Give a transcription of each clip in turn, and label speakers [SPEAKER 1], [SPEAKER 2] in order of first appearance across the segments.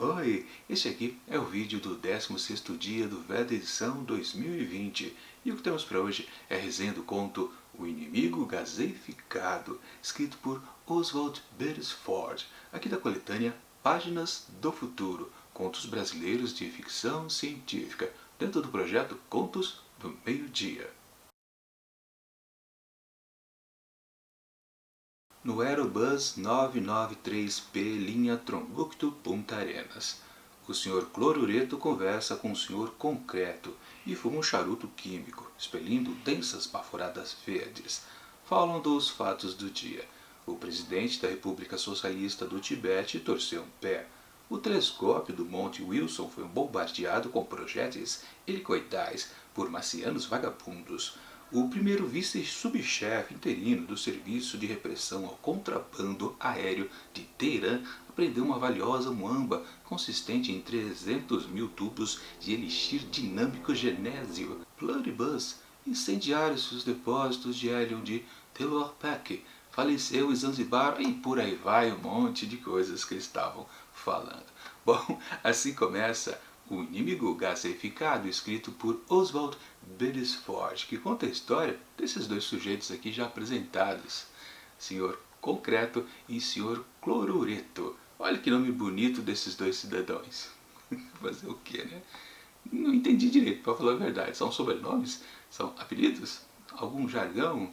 [SPEAKER 1] Oi, este aqui é o vídeo do 16º dia do Veda Edição 2020 e o que temos para hoje é a resenha do conto O Inimigo Gaseificado, escrito por Oswald Beresford, aqui da coletânea Páginas do Futuro, contos brasileiros de ficção científica, dentro do projeto Contos do Meio-Dia. No Aerobus 993P, linha Tombouctou, Punta Arenas. O Sr. Clorureto conversa com o Sr. Concreto e fuma um charuto químico, expelindo densas baforadas verdes. Falam dos fatos do dia. O presidente da República Socialista do Tibete torceu um pé. O telescópio do Monte Wilson foi bombardeado com projéteis helicoidais por marcianos vagabundos. O primeiro vice-subchefe interino do Serviço de Repressão ao Contrabando Aéreo de Teherã apreendeu uma valiosa muamba consistente em 300 mil tubos de elixir dinâmico genésio, pluribus, incendiários os depósitos de hélio de Telorpac, faleceu em Zanzibar e por aí vai um monte de coisas que eles estavam falando. Bom, assim começa O Inimigo Gaseificado, escrito por Oswald Beresford, que conta a história desses dois sujeitos aqui já apresentados, Sr. Concreto e Sr. Clorureto. Olha que nome bonito desses dois cidadãos. Fazer o quê, né? Não entendi direito, para falar a verdade. São sobrenomes? São apelidos? Algum jargão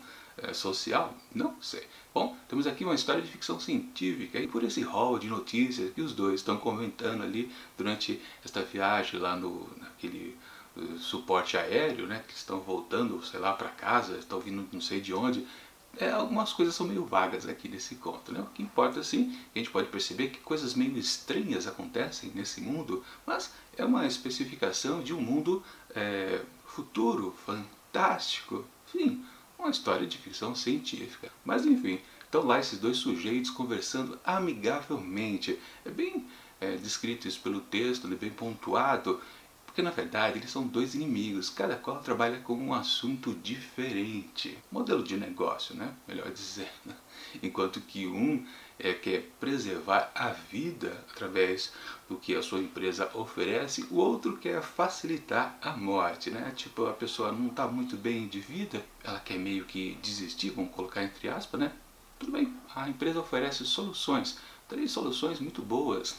[SPEAKER 1] social? Não sei. Bom, temos aqui uma história de ficção científica e por esse hall de notícias que os dois estão comentando ali durante esta viagem lá naquele suporte aéreo, né, que estão voltando, sei lá, para casa, estão vindo não sei de onde. Algumas coisas são meio vagas aqui nesse conto, né? O que importa, assim, a gente pode perceber que coisas meio estranhas acontecem nesse mundo, mas é uma especificação de um mundo futuro, fantástico, enfim, uma história de ficção científica. Mas enfim, estão lá esses dois sujeitos conversando amigavelmente. É bem descrito isso pelo texto, bem pontuado, porque na verdade eles são dois inimigos, cada qual trabalha com um assunto diferente. Modelo de negócio, né? Melhor dizendo. Enquanto que um quer preservar a vida através do que a sua empresa oferece, o outro quer facilitar a morte, né? Tipo, a pessoa não está muito bem de vida, ela quer meio que desistir, vamos colocar entre aspas, né? Tudo bem, a empresa oferece soluções, 3 soluções muito boas.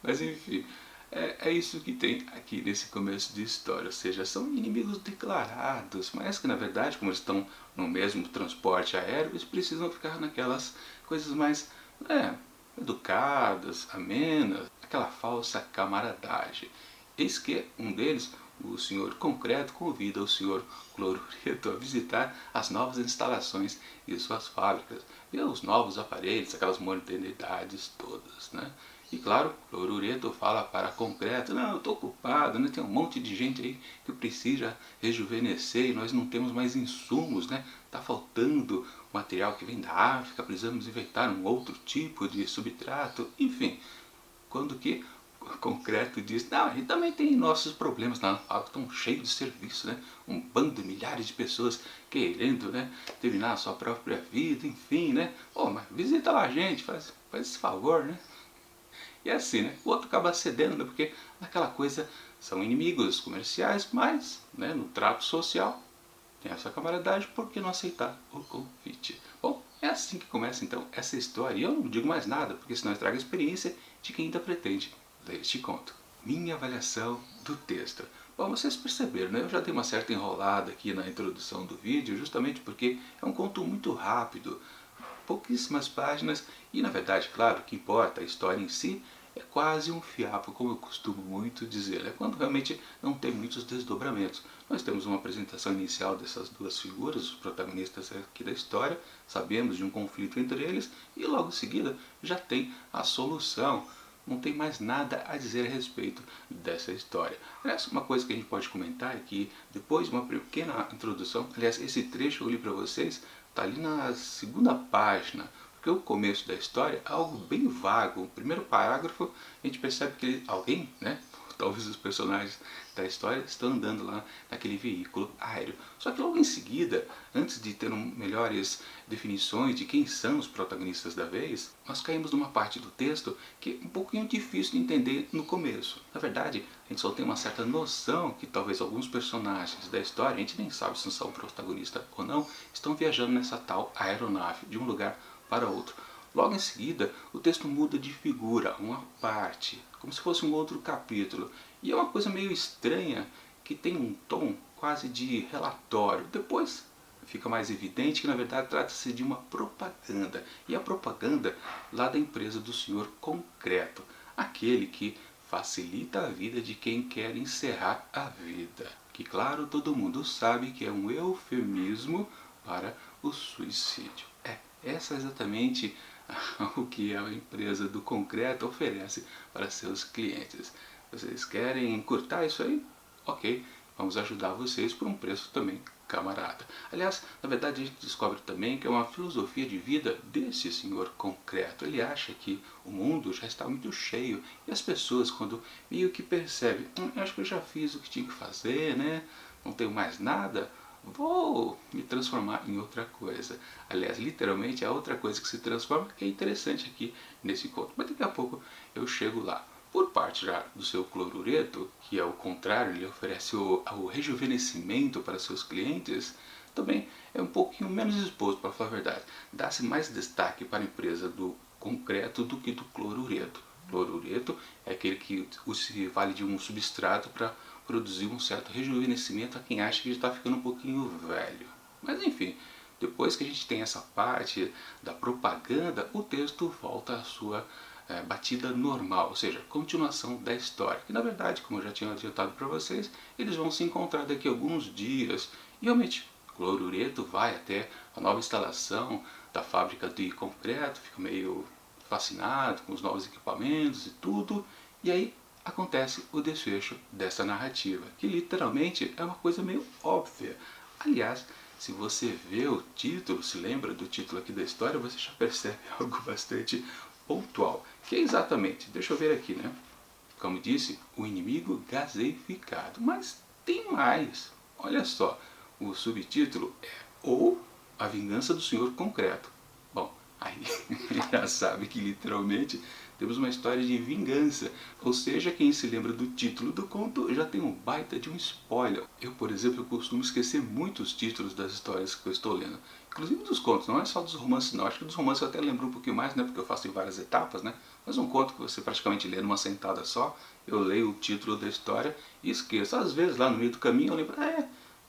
[SPEAKER 1] Mas enfim, é isso que tem aqui nesse começo de história, ou seja, são inimigos declarados, mas que na verdade, como eles estão no mesmo transporte aéreo, eles precisam ficar naquelas coisas mais educadas, amenas, aquela falsa camaradagem. Eis que um deles, o Sr. Concreto, convida o Sr. Clorureto a visitar as novas instalações de suas fábricas, ver os novos aparelhos, aquelas modernidades todas, né? E claro, Clorureto fala para Concreto, não, eu estou ocupado, né? Tem um monte de gente aí que precisa rejuvenescer e nós não temos mais insumos, né? Está faltando material que vem da África, precisamos inventar um outro tipo de substrato, enfim. Quando que Concreto diz, não, a gente também tem nossos problemas na fábrica, estão cheios de serviço, né? Um bando de milhares de pessoas querendo, né, terminar a sua própria vida, enfim, né? Pô, mas visita lá a gente, faz esse favor, né? E é assim, né? O outro acaba cedendo, né? Porque naquela coisa são inimigos comerciais, mas, né, no trato social tem essa camaradagem, por que não aceitar o convite? Bom, é assim que começa então essa história. E eu não digo mais nada, porque senão estraga a experiência de quem ainda pretende ler este conto. Minha avaliação do texto. Bom, vocês perceberam, né? Eu já dei uma certa enrolada aqui na introdução do vídeo, justamente porque é um conto muito rápido, pouquíssimas páginas, e na verdade, claro, o que importa, a história em si, é quase um fiapo, como eu costumo muito dizer, é quando realmente não tem muitos desdobramentos. Nós temos uma apresentação inicial dessas duas figuras, os protagonistas aqui da história, sabemos de um conflito entre eles, e logo em seguida já tem a solução. Não tem mais nada a dizer a respeito dessa história. Aliás, uma coisa que a gente pode comentar é que depois de uma pequena introdução, aliás, esse trecho que eu li para vocês está ali na segunda página, porque o começo da história é algo bem vago. O primeiro parágrafo a gente percebe que alguém, né, talvez os personagens da história estão andando lá naquele veículo aéreo. Só que logo em seguida, antes de ter melhores definições de quem são os protagonistas da vez, nós caímos numa parte do texto que é um pouquinho difícil de entender no começo. Na verdade, a gente só tem uma certa noção que talvez alguns personagens da história, a gente nem sabe se são protagonistas ou não, estão viajando nessa tal aeronave de um lugar para outro. Logo em seguida, o texto muda de figura, uma parte, como se fosse um outro capítulo. E é uma coisa meio estranha, que tem um tom quase de relatório. Depois fica mais evidente que na verdade trata-se de uma propaganda. E a propaganda lá da empresa do senhor concreto, aquele que facilita a vida de quem quer encerrar a vida. Que claro, todo mundo sabe que é um eufemismo para o suicídio. Essa é exatamente o que a empresa do concreto oferece para seus clientes. Vocês querem encurtar isso aí? Ok, vamos ajudar vocês por um preço também camarada. Aliás, na verdade a gente descobre também que é uma filosofia de vida desse senhor concreto. Ele acha que o mundo já está muito cheio e as pessoas, quando meio que percebem, acho que eu já fiz o que tinha que fazer, né? Não tenho mais nada, vou me transformar em outra coisa. Aliás, literalmente é outra coisa que se transforma, que é interessante aqui nesse conto. Mas daqui a pouco eu chego lá. Por parte já do seu clorureto, que é o contrário, ele oferece o rejuvenescimento para seus clientes, também é um pouquinho menos exposto, para falar a verdade. Dá-se mais destaque para a empresa do concreto do que do clorureto. Clorureto é aquele que se vale de um substrato para produzir um certo rejuvenescimento a quem acha que está ficando um pouquinho velho. Mas enfim, depois que a gente tem essa parte da propaganda, o texto volta à sua batida normal, ou seja, continuação da história. Que na verdade, como eu já tinha adiantado para vocês, eles vão se encontrar daqui a alguns dias. E realmente, Clorureto vai até a nova instalação da fábrica de concreto, fica meio fascinado com os novos equipamentos e tudo. E aí acontece o desfecho dessa narrativa, que literalmente é uma coisa meio óbvia. Aliás, se você vê o título, se lembra do título aqui da história, você já percebe algo bastante pontual, que é exatamente, deixa eu ver aqui, né? Como disse, o inimigo gaseificado. Mas tem mais. Olha só, o subtítulo é Ou a Vingança do Senhor Concreto. Bom, aí já sabe que literalmente temos uma história de vingança. Ou seja, quem se lembra do título do conto já tem um baita de um spoiler. Eu, por exemplo, costumo esquecer muito os títulos das histórias que eu estou lendo. Inclusive dos contos, não é só dos romances não. Acho que dos romances eu até lembro um pouquinho mais, né? Porque eu faço em várias etapas, né? Mas um conto que você praticamente lê numa sentada só, eu leio o título da história e esqueço. Às vezes lá no meio do caminho eu lembro,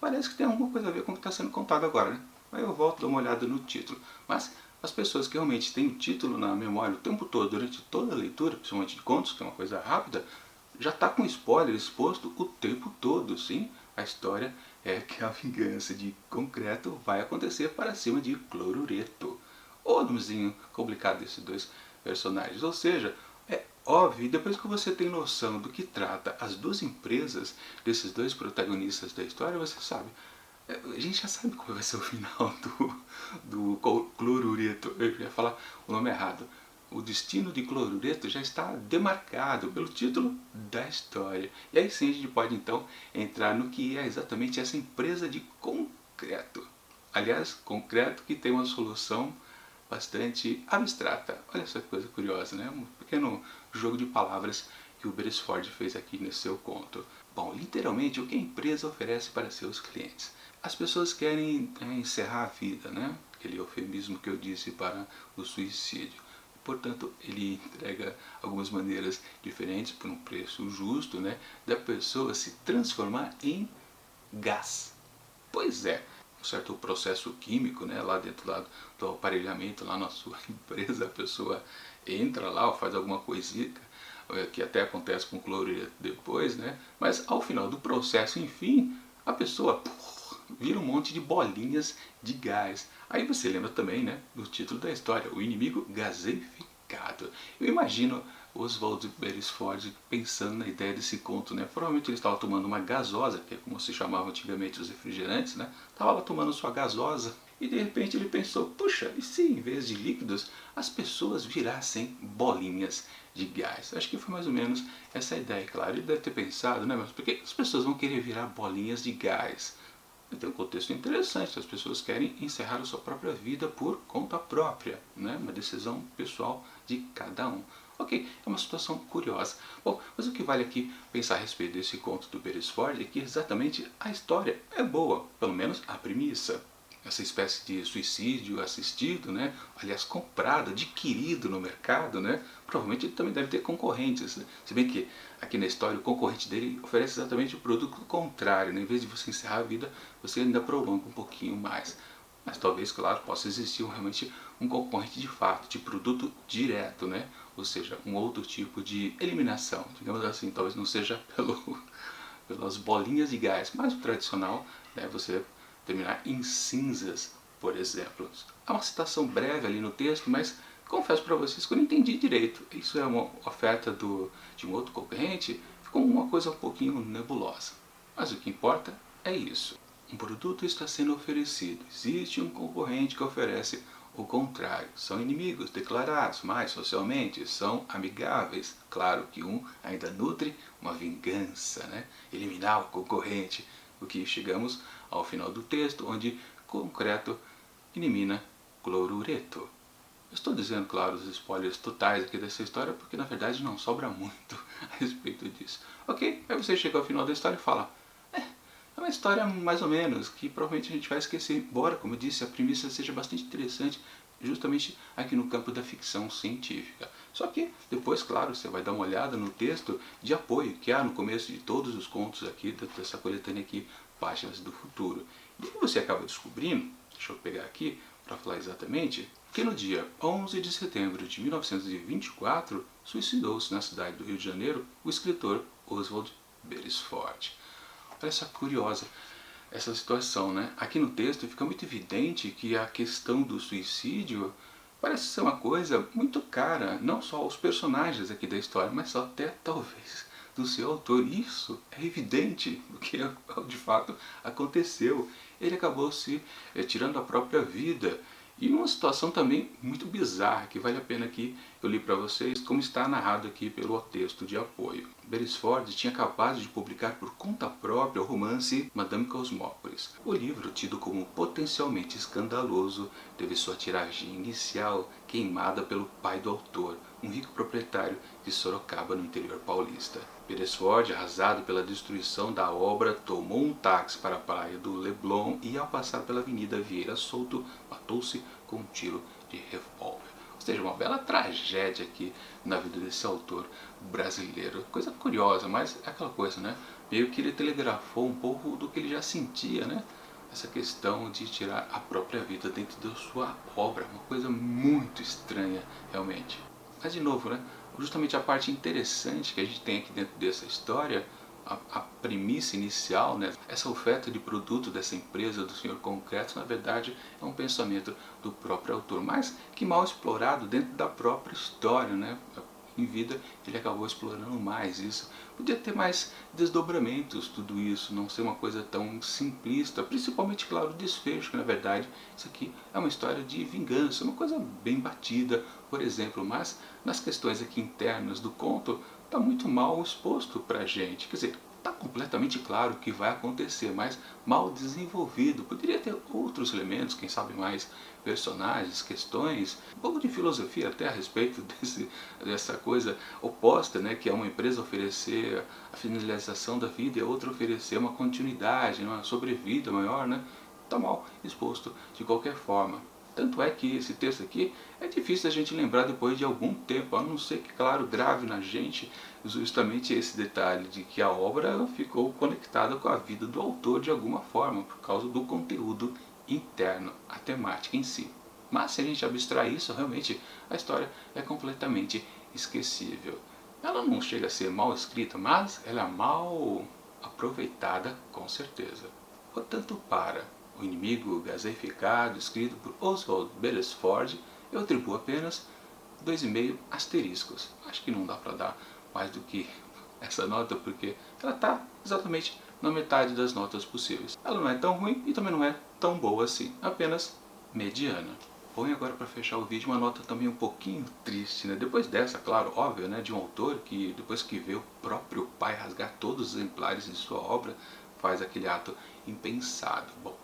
[SPEAKER 1] parece que tem alguma coisa a ver com o que está sendo contado agora, né? Aí eu volto, dou uma olhada no título. Mas as pessoas que realmente têm o título na memória o tempo todo, durante toda a leitura, principalmente de contos, que é uma coisa rápida, já está com spoiler exposto o tempo todo, sim. A história é que a vingança de concreto vai acontecer para cima de Clorureto. O nomezinho complicado desses dois personagens. Ou seja, é óbvio, e depois que você tem noção do que trata as duas empresas desses dois protagonistas da história, você sabe. A gente já sabe como vai ser o final do Clorureto. Eu ia falar o nome errado. O destino de Clorureto já está demarcado pelo título da história. E aí sim a gente pode então entrar no que é exatamente essa empresa de concreto. Aliás, concreto que tem uma solução bastante abstrata. Olha essa coisa curiosa, né? Um pequeno jogo de palavras que o Beresford fez aqui nesse seu conto. Bom, literalmente o que a empresa oferece para seus clientes. As pessoas querem encerrar a vida, né? Aquele eufemismo que eu disse para o suicídio. Portanto, ele entrega algumas maneiras diferentes por um preço justo, né? Da pessoa se transformar em gás. Pois é, um certo processo químico, né? Lá dentro do aparelhamento, lá na sua empresa, a pessoa entra lá ou faz alguma coisinha, que até acontece com cloreto depois, né? Mas ao final do processo, enfim, a pessoa vira um monte de bolinhas de gás. Aí você lembra também, né, do título da história, o inimigo gaseificado. Eu imagino Oswald Beresford pensando na ideia desse conto, né? Provavelmente ele estava tomando uma gasosa, que é como se chamavam antigamente os refrigerantes, né? Estava lá tomando sua gasosa e de repente ele pensou, puxa, e se em vez de líquidos as pessoas virassem bolinhas de gás? Acho que foi mais ou menos essa a ideia, claro. Ele deve ter pensado, né, mas por que as pessoas vão querer virar bolinhas de gás? Tem um contexto interessante, as pessoas querem encerrar a sua própria vida por conta própria, né? Uma decisão pessoal de cada um. Ok, é uma situação curiosa. Bom, mas o que vale aqui pensar a respeito desse conto do Beresford é que exatamente a história é boa, pelo menos a premissa. Essa espécie de suicídio assistido, né? Aliás, comprado, adquirido no mercado, né? Provavelmente ele também deve ter concorrentes, né? Se bem que aqui na história o concorrente dele oferece exatamente o produto contrário, né? Em vez de você encerrar a vida, você ainda prolonga um pouquinho mais. Mas talvez, claro, possa existir realmente um concorrente de fato, de produto direto, né? Ou seja, um outro tipo de eliminação, digamos assim, talvez não seja pelas bolinhas de gás, mas o tradicional, né, você terminar em cinzas, por exemplo. Há uma citação breve ali no texto, mas confesso para vocês que eu não entendi direito. Isso é uma oferta de um outro concorrente? Ficou uma coisa um pouquinho nebulosa. Mas o que importa é isso. Um produto está sendo oferecido. Existe um concorrente que oferece o contrário. São inimigos declarados, mas socialmente são amigáveis. Claro que um ainda nutre uma vingança, né? Eliminar o concorrente. O que chegamos ao final do texto, onde concreto elimina clorureto. Estou dizendo, claro, os spoilers totais aqui dessa história, porque na verdade não sobra muito a respeito disso. Ok? Aí você chega ao final da história e fala, é uma história mais ou menos, que provavelmente a gente vai esquecer, embora, como eu disse, a premissa seja bastante interessante, justamente aqui no campo da ficção científica. Só que depois, claro, você vai dar uma olhada no texto de apoio que há no começo de todos os contos aqui, dessa coletânea aqui, Páginas do Futuro. E aí você acaba descobrindo, deixa eu pegar aqui para falar exatamente, que no dia 11 de setembro de 1924 suicidou-se na cidade do Rio de Janeiro o escritor Oswald Beresford. Olha só curiosa essa situação, né? Aqui no texto fica muito evidente que a questão do suicídio parece ser uma coisa muito cara, não só aos personagens aqui da história, mas até talvez do seu autor. Isso é evidente do que de fato aconteceu. Ele acabou se tirando a própria vida. E uma situação também muito bizarra, que vale a pena aqui eu li para vocês, como está narrado aqui pelo texto de apoio. Beresford tinha acabado de publicar por conta própria o romance Madame Cosmópolis. O livro, tido como potencialmente escandaloso, teve sua tiragem inicial queimada pelo pai do autor, um rico proprietário de Sorocaba, no interior paulista. Beresford, arrasado pela destruição da obra, tomou um táxi para a praia do Leblon e, ao passar pela Avenida Vieira Solto, matou-se com um tiro de revólver. Ou seja, uma bela tragédia aqui na vida desse autor brasileiro. Coisa curiosa, mas é aquela coisa, né? Meio que ele telegrafou um pouco do que ele já sentia, né? Essa questão de tirar a própria vida dentro da sua obra. Uma coisa muito estranha, realmente. Mas, de novo, né? Justamente a parte interessante que a gente tem aqui dentro dessa história, a premissa inicial, né? Essa oferta de produto dessa empresa do Senhor Concreto, na verdade, é um pensamento do próprio autor, mas que mal explorado dentro da própria história, né? Em vida ele acabou explorando mais isso. Podia ter mais desdobramentos tudo isso, não ser uma coisa tão simplista, principalmente, claro, o desfecho, que na verdade isso aqui é uma história de vingança, uma coisa bem batida, por exemplo, mas nas questões aqui internas do conto está muito mal exposto para a gente. Quer dizer, está completamente claro o que vai acontecer, mas mal desenvolvido. Poderia ter outros elementos, quem sabe mais personagens, questões, um pouco de filosofia até a respeito dessa coisa oposta, né, que é uma empresa oferecer a finalização da vida e a outra oferecer uma continuidade, uma sobrevida maior, né? Está mal exposto de qualquer forma. Tanto é que esse texto aqui é difícil a gente lembrar depois de algum tempo, a não ser que, claro, grave na gente justamente esse detalhe de que a obra ficou conectada com a vida do autor de alguma forma, por causa do conteúdo interno, a temática em si. Mas se a gente abstrair isso, realmente a história é completamente esquecível. Ela não chega a ser mal escrita, mas ela é mal aproveitada com certeza. Portanto, para O Inimigo Gaseificado, escrito por Oswald Beresford, eu atribuo apenas 2,5 asteriscos. Acho que não dá para dar mais do que essa nota, porque ela está exatamente na metade das notas possíveis. Ela não é tão ruim e também não é tão boa assim, apenas mediana. Põe agora para fechar o vídeo uma nota também um pouquinho triste, né? Depois dessa, claro, óbvio, né? De um autor que depois que vê o próprio pai rasgar todos os exemplares de sua obra, faz aquele ato impensado. Bom,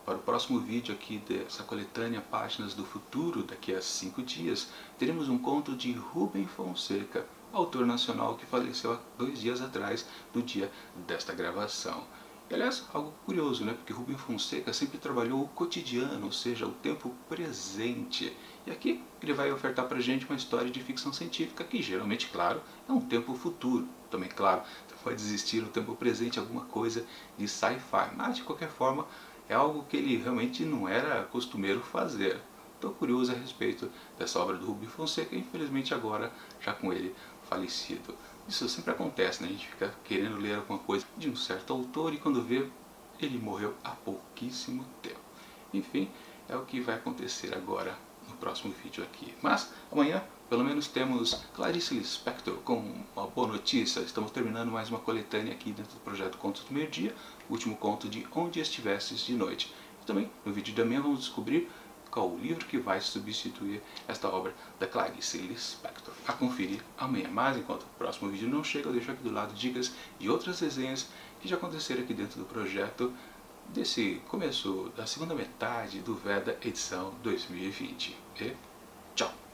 [SPEAKER 1] para o próximo vídeo aqui dessa coletânea Páginas do Futuro, daqui a 5 dias, teremos um conto de Rubem Fonseca, autor nacional que faleceu há 2 dias atrás, do dia desta gravação. E, aliás, algo curioso, né? Porque Rubem Fonseca sempre trabalhou o cotidiano, ou seja, o tempo presente. E aqui ele vai ofertar para a gente uma história de ficção científica que geralmente, claro, é um tempo futuro. Também, claro, pode existir no tempo presente alguma coisa de sci-fi, mas de qualquer forma é algo que ele realmente não era costumeiro fazer. Estou curioso a respeito dessa obra do Rubem Fonseca, infelizmente agora já com ele falecido. Isso sempre acontece, né? A gente fica querendo ler alguma coisa de um certo autor e quando vê, ele morreu há pouquíssimo tempo. Enfim, é o que vai acontecer agora no próximo vídeo aqui. Mas amanhã, pelo menos, temos Clarice Lispector com uma boa notícia. Estamos terminando mais uma coletânea aqui dentro do projeto Contos do Meio-Dia, o último conto de Onde Estivesses de Noite. E também, no vídeo de amanhã, vamos descobrir qual o livro que vai substituir esta obra da Clarice Lispector. A conferir amanhã. Mas enquanto o próximo vídeo não chega, eu deixo aqui do lado dicas de outras resenhas que já aconteceram aqui dentro do projeto desse começo da segunda metade do Veda edição 2020. E tchau!